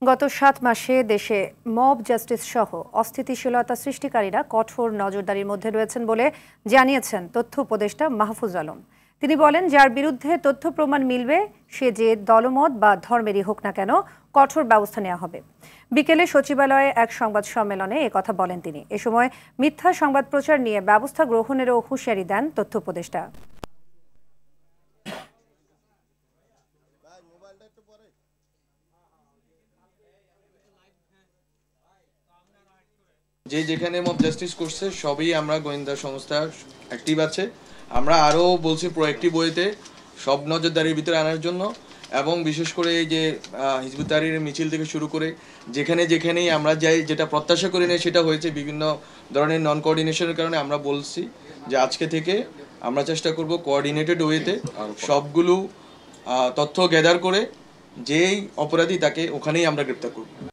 গত ৭ মাসে দেশে মব জাস্টিস সহ অস্থিতিশীলতা সৃষ্টিকারীরা কঠোর নজরদারির মধ্যে রয়েছেন বলে জানিয়েছেন তথ্য উপদেষ্টা মাহফুজ আলম। তিনি বলেন, যার বিরুদ্ধে তথ্য প্রমাণ মিলবে সে যে দলমত বা ধর্মেরই হোক না কেন কঠোর ব্যবস্থা নেওয়া হবে। বিকেলে সচিবালয়ে এক সংবাদ সম্মেলনে একথা বলেন তিনি। এ সময় মিথ্যা সংবাদ প্রচার নিয়ে ব্যবস্থা গ্রহণেরও হুঁশিয়ারি দেন তথ্য উপদেষ্টা। যে যেখানে মব জাস্টিস করছে সবই আমরা গোয়েন্দা সংস্থা অ্যাক্টিভ আছে। আমরা আরও বলছি প্রোঅ্যাক্টিভ ওয়েতে সব নজরদারির ভিতরে আনার জন্য, এবং বিশেষ করে এই যে হিজবুত তাহরীরের মিছিল থেকে শুরু করে যেখানেই আমরা যাই, যেটা প্রত্যাশা করি না সেটা হয়েছে বিভিন্ন ধরনের নন কোঅর্ডিনেশনের কারণে। আমরা বলছি যে আজকে থেকে আমরা চেষ্টা করব কোঅর্ডিনেটেড ওয়েতে সবগুলো তথ্য গ্যাদার করে যেই অপরাধী তাকে ওখানেই আমরা গ্রেপ্তার করব।